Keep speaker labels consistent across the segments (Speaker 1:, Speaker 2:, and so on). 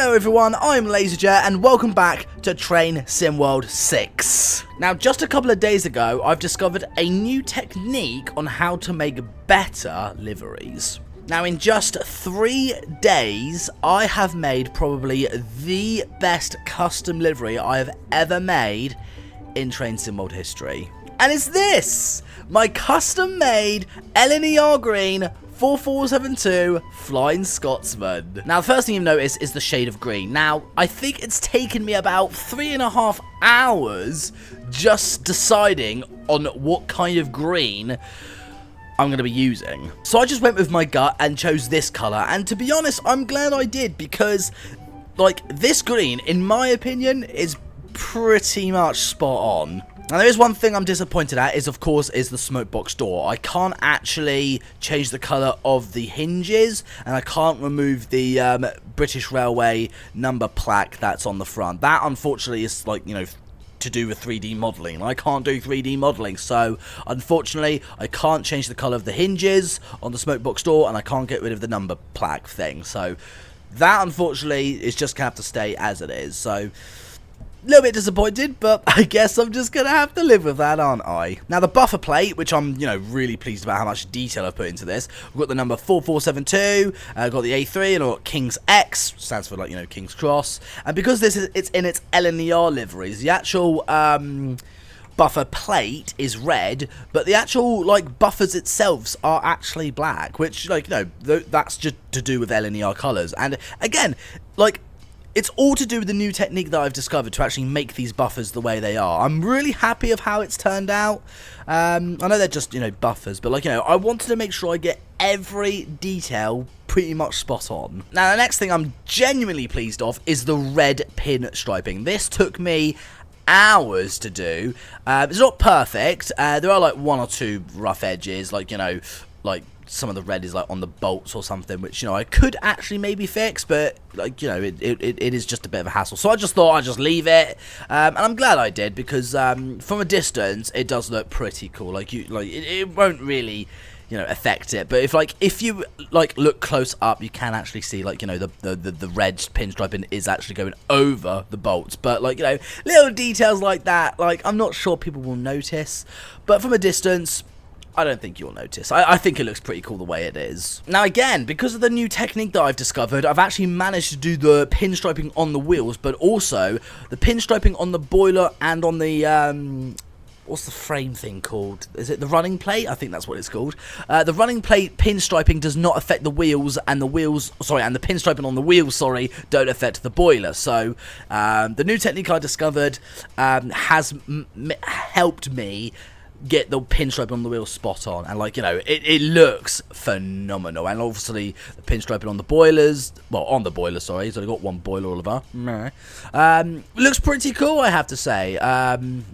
Speaker 1: Hello everyone, I'm LaZeR and welcome back to Train Sim World 6. Now just a couple of days ago I've discovered a new technique on how to make better liveries. Now in just 3 days I have made probably the best custom livery I have ever made in Train Sim World history. And it's this! My custom made LaZeR green 4472 Flying Scotsman. Now the first thing you've noticed is the shade of green. Now I think it's taken me about 3.5 hours just deciding on what kind of green I'm going to be using. So I just went with my gut and chose this colour, and to be honest I'm glad I did, because like this green in my opinion is pretty much spot on. Now there is one thing I'm disappointed at, is of course the smoke box door. I can't actually change the colour of the hinges, and I can't remove the British Railway number plaque that's on the front. That unfortunately is like, you know, to do with 3D modelling. I can't do 3D modelling, so unfortunately I can't change the colour of the hinges on the smoke box door, and I can't get rid of the number plaque thing. So that unfortunately is just going to have to stay as it is. So a little bit disappointed, but I guess I'm just going to have to live with that, aren't I? Now, the buffer plate, which I'm, you know, really pleased about how much detail I've put into this. We've got the number 4472, got the A3, and I've got King's X, stands for, like, you know, King's Cross. And because it's in its LaZeR liveries, the actual buffer plate is red, but the actual, like, buffers itself are actually black, which, like, you know, that's just to do with LaZeR colours. And, again, like, it's all to do with the new technique that I've discovered to actually make these buffers the way they are. I'm really happy of how it's turned out. I know they're just, you know, buffers, but, like, you know, I wanted to make sure I get every detail pretty much spot on. Now, the next thing I'm genuinely pleased of is the red pin striping. This took me hours to do. It's not perfect. There are, like, one or two rough edges, like, you know, like some of the red is like on the bolts or something, which, you know, I could actually maybe fix, but, like, you know, it is just a bit of a hassle. So I just thought I'd just leave it, and I'm glad I did, because from a distance it does look pretty cool. Like, it won't really, you know, affect it, but if you look close up, you can actually see, like, you know, the red pinstriping is actually going over the bolts. But, like, you know, little details like that, like, I'm not sure people will notice, but from a distance I don't think you'll notice. I think it looks pretty cool the way it is. Now again, because of the new technique that I've discovered, I've actually managed to do the pinstriping on the wheels, but also the pinstriping on the boiler and on the, what's the frame thing called? Is it the running plate? I think that's what it's called. The running plate pinstriping does not affect the wheels, and the pinstriping on the wheels, sorry, don't affect the boiler. So, the new technique I discovered has helped me get the pinstriping on the wheel spot on, and, like, you know, it looks phenomenal. And obviously the pinstriping on the boilers, well, on the boiler, sorry, he's only got one boiler, Oliver. Looks pretty cool, I have to say. I'm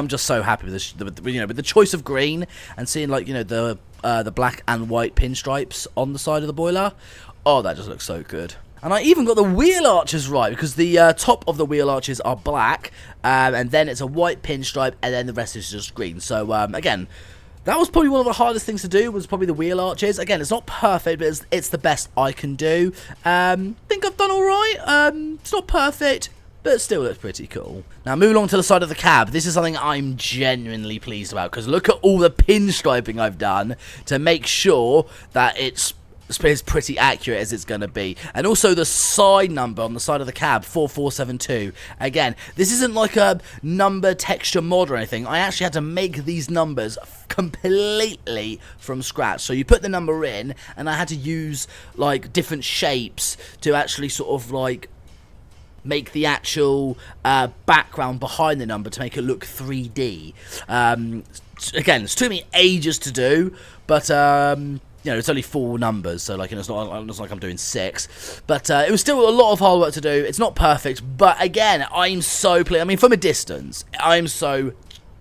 Speaker 1: just so happy with this, you know, with the choice of green, and seeing, like, you know, the black and white pinstripes on the side of the boiler. Oh, that just looks so good. And I even got the wheel arches right, because the top of the wheel arches are black, and then it's a white pinstripe, and then the rest is just green. So, again, that was probably one of the hardest things to do, was probably the wheel arches. Again, it's not perfect, but it's the best I can do. Think I've done alright. It's not perfect, but it still looks pretty cool. Now, moving along to the side of the cab, this is something I'm genuinely pleased about, because look at all the pinstriping I've done to make sure that it's as pretty accurate as it's going to be. And also the side number on the side of the cab, 4472. Again, this isn't like a number texture mod or anything. I actually had to make these numbers completely from scratch. So you put the number in, and I had to use, like, different shapes to actually sort of, like, make the actual background behind the number to make it look 3D. Again, it's took me ages to do, but you know, it's only 4 numbers, so, like, you know, it's not like I'm doing 6. But it was still a lot of hard work to do. It's not perfect, but again, I'm so pleased. I mean, from a distance, I'm so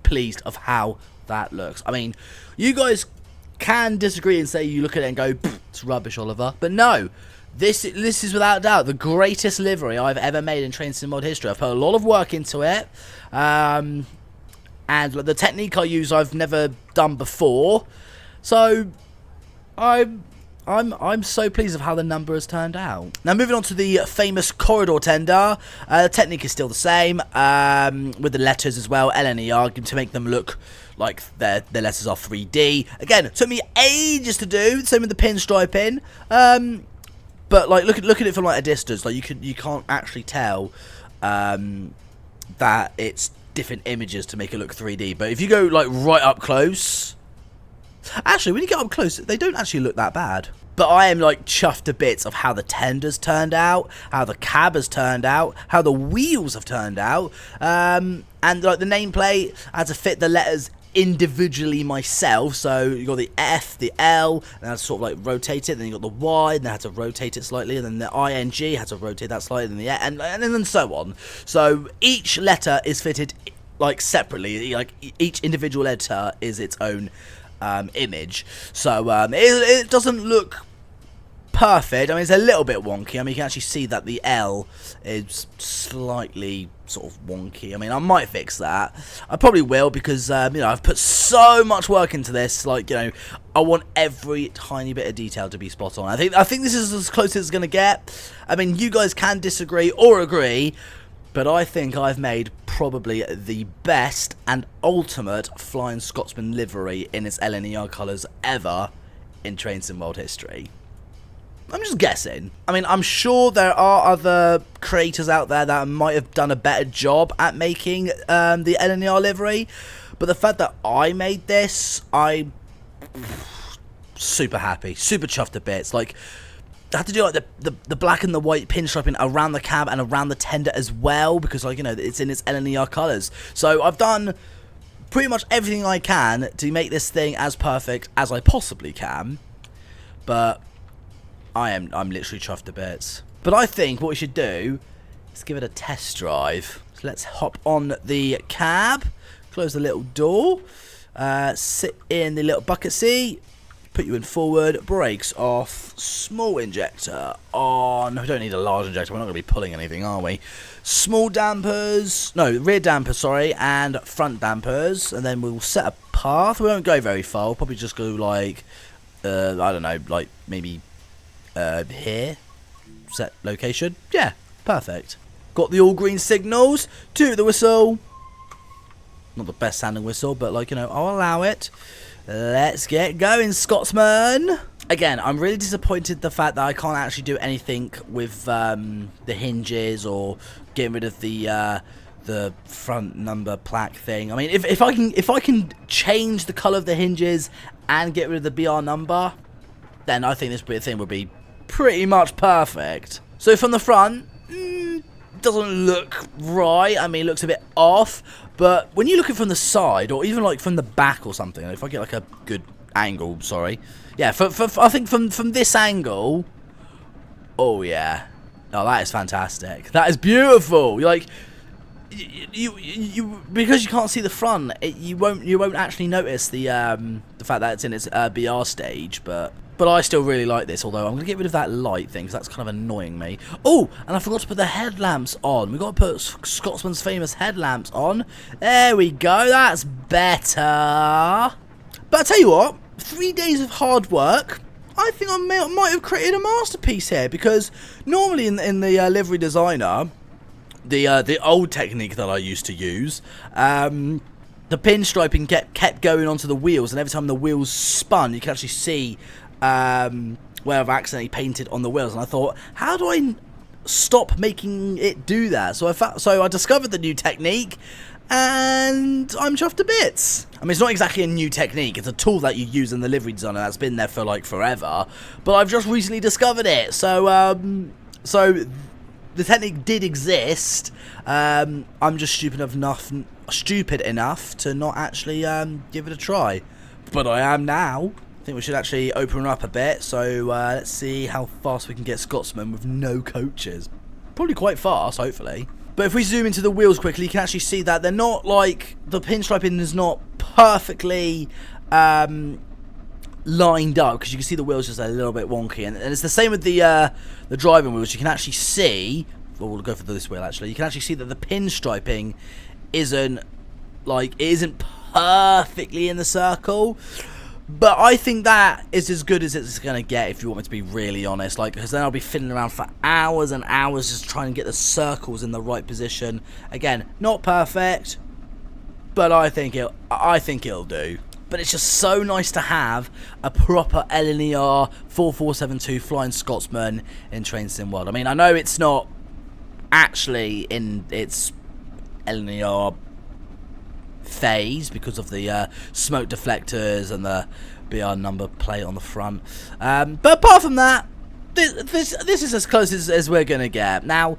Speaker 1: pleased of how that looks. I mean, you guys can disagree and say you look at it and go, it's rubbish, Oliver. But no, this is without doubt the greatest livery I've ever made in Train Sim Mod history. I've put a lot of work into it, and the technique I use I've never done before. So I'm I'm so pleased with how the number has turned out. Now moving on to the famous corridor tender. The technique is still the same, with the letters as well, LNER, to make them look like the letters are 3D. Again, it took me ages to do. Same with the pinstriping. But like look at it from like a distance. Like you can't actually tell that it's different images to make it look 3D. But if you go like right up close. Actually, when you get up close, they don't actually look that bad. But I am like chuffed to bits of how the tender's turned out, how the cab has turned out, how the wheels have turned out, and like the nameplate I had to fit the letters individually myself. So you got the F, the L, and I had to sort of like rotate it. Then you got the Y, and I had to rotate it slightly, and then the ING had to rotate that slightly, and the and then so on. So each letter is fitted like separately. Like each individual letter is its own image, so it doesn't look perfect. I mean, it's a little bit wonky. I mean, you can actually see that the L is slightly sort of wonky. I mean, I might fix that. I probably will, because you know, I've put so much work into this. Like, you know, I want every tiny bit of detail to be spot on. I think this is as close as it's gonna get. I mean, you guys can disagree or agree, but I think I've made probably the best and ultimate flying Scotsman livery in its LNER colours ever in Train Sim World history. I'm just guessing. I mean, I'm sure there are other creators out there that might have done a better job at making the LNER livery, but the fact that I made this, I'm super happy, super chuffed to bits. Like, I had to do like the black and the white pinstriping around the cab and around the tender as well, because, like, you know, it's in its LNER colours. So I've done pretty much everything I can to make this thing as perfect as I possibly can. But I'm literally chuffed to bits. But I think what we should do is give it a test drive. So let's hop on the cab, close the little door, sit in the little bucket seat. Put you in forward, brakes off, small injector on. We don't need a large injector, we're not going to be pulling anything, are we? Small dampers, no, rear dampers, sorry, and front dampers. And then we'll set a path. We won't go very far, we'll probably just go like, I don't know, like maybe here. Set location. Yeah, perfect. Got the all green signals, to the whistle. Not the best sounding whistle, but, like, you know, I'll allow it. Let's get going, Scotsman. Again, I'm really disappointed the fact that I can't actually do anything with the hinges or getting rid of the front number plaque thing. I mean, if I can change the colour of the hinges and get rid of the BR number, then I think this thing would be pretty much perfect. So from the front, doesn't look right. I mean, it looks a bit off. But when you look at it from the side, or even like from the back or something, if I get like a good angle, sorry. Yeah, I think from this angle, oh yeah. Oh, that is fantastic. That is beautiful. You're like, you because you can't see the front, you won't actually notice the fact that it's in its BR stage, but I still really like this, although I'm going to get rid of that light thing, because that's kind of annoying me. Oh, and I forgot to put the headlamps on. We've got to put Scotsman's famous headlamps on. There we go, that's better. But I tell you what, 3 days of hard work, I think I might have created a masterpiece here, because normally in the livery designer, the old technique that I used to use, the pinstriping kept going onto the wheels, and every time the wheels spun, you can actually see where I've accidentally painted on the wheels. And I thought, how do I stop making it do that? So I discovered the new technique, and I'm chuffed to bits. I mean, it's not exactly a new technique, it's a tool that you use in the livery designer that's been there for like forever, but I've just recently discovered it. So the technique did exist. I'm just stupid enough to not actually give it a try, but I am now. I think we should actually open up a bit, so let's see how fast we can get Scotsman with no coaches. Probably quite fast, hopefully. But if we zoom into the wheels quickly, you can actually see that they're not like, the pinstriping is not perfectly lined up, because you can see the wheels just a little bit wonky, and it's the same with the driving wheels. You can actually see, well, we'll go for this wheel actually, you can actually see that the pinstriping isn't perfectly in the circle. But I think that is as good as it's going to get, if you want me to be really honest. Like, because then I'll be fiddling around for hours and hours just trying to get the circles in the right position. Again, not perfect, but I think it'll do. But it's just so nice to have a proper LaZeR 4472 Flying Scotsman in Train Sim World. I mean, I know it's not actually in its LaZeR phase because of the smoke deflectors and the BR number plate on the front. But apart from that, this is as close as we're gonna get. Now,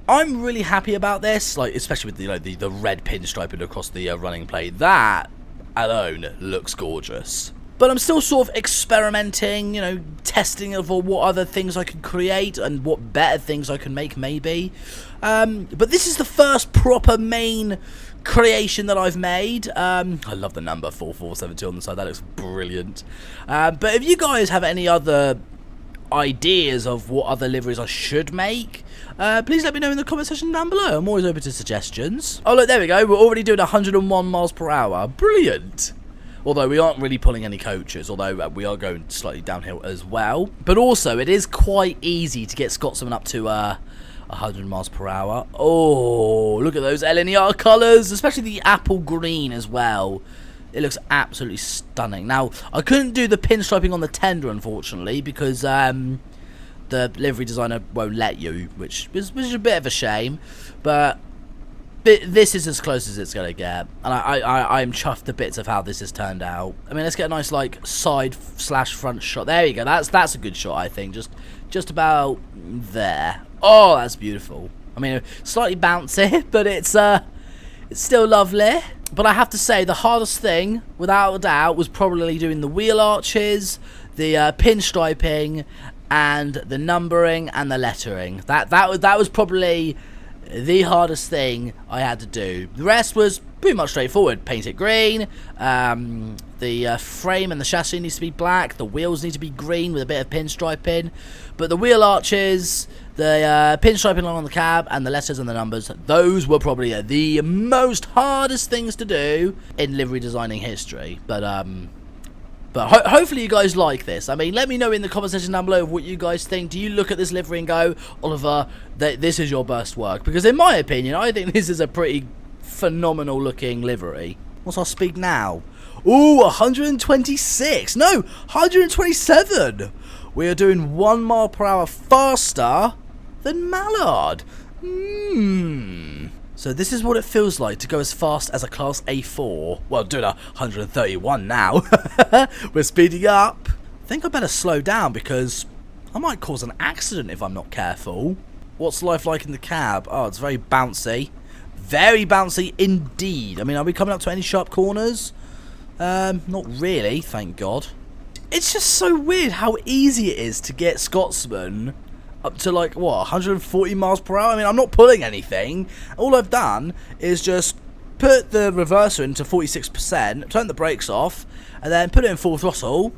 Speaker 1: I'm really happy about this, like especially with the red pinstriping across the running plate. That alone looks gorgeous. But I'm still sort of experimenting, testing of what other things I can create and what better things I can make, maybe. But this is the first proper main creation that I've made. I love the number 4472 on the side. That looks brilliant. But if you guys have any other ideas of what other liveries I should make, please let me know in the comment section down below. I'm always open to suggestions. Oh look, there we go. We're already doing 101 miles per hour. Brilliant. Although we aren't really pulling any coaches, although we are going slightly downhill as well. But also, it is quite easy to get Scotsman up to 100 miles per hour. Oh, look at those LaZeR colours, especially the apple green as well. It looks absolutely stunning. Now, I couldn't do the pinstriping on the tender, unfortunately, because the livery designer won't let you, which is a bit of a shame. But this is as close as it's going to get. And I am chuffed to bits of how this has turned out. I mean, let's get a nice, side/front shot. There you go. That's a good shot, I think. Just about there. Oh, that's beautiful. I mean, slightly bouncy, but it's still lovely. But I have to say, the hardest thing, without a doubt, was probably doing the wheel arches, the pinstriping, and the numbering and the lettering. That was probably the hardest thing I had to do. The rest was pretty much straightforward. Paint it green, the frame and the chassis needs to be black, the wheels need to be green with a bit of pinstriping, but the wheel arches, the pinstriping along the cab, and the letters and the numbers, those were probably the most hardest things to do in livery designing history. But hopefully you guys like this. I mean, let me know in the comment section down below what you guys think. Do you look at this livery and go, Oliver, this is your best work? Because in my opinion, I think this is a pretty phenomenal looking livery. What's our speed now? Ooh, 126. No, 127. We are doing 1 mile per hour faster than Mallard. So this is what it feels like to go as fast as a Class A4. Well, doing 131 now. We're speeding up. I think I better slow down because I might cause an accident if I'm not careful. What's life like in the cab? Oh, it's very bouncy. Very bouncy indeed. I mean, are we coming up to any sharp corners? Not really, thank God. It's just so weird how easy it is to get Scotsman up to 140 miles per hour. I mean, I'm not pulling anything. All I've done is just put the reverser into 46%, turn the brakes off, and then put it in full throttle,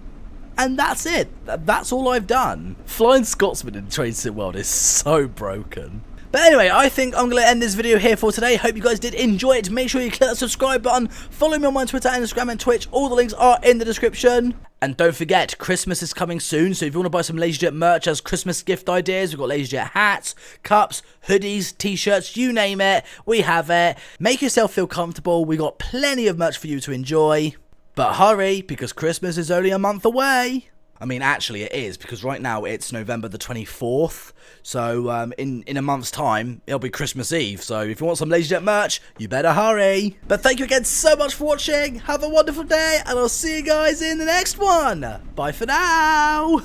Speaker 1: and that's it. That's all I've done. Flying Scotsman in Train Sim World is so broken. But anyway, I think I'm going to end this video here for today. Hope you guys did enjoy it. Make sure you click that subscribe button. Follow me on my Twitter, Instagram, and Twitch. All the links are in the description. And don't forget, Christmas is coming soon. So if you want to buy some LaZeR merch as Christmas gift ideas, we've got LaZeR hats, cups, hoodies, t-shirts, you name it. We have it. Make yourself feel comfortable. We got plenty of merch for you to enjoy. But hurry, because Christmas is only a month away. I mean, actually it is, because right now it's November the 24th. So in a month's time, it'll be Christmas Eve. So if you want some LaZeR merch, you better hurry. But thank you again so much for watching. Have a wonderful day, and I'll see you guys in the next one. Bye for now.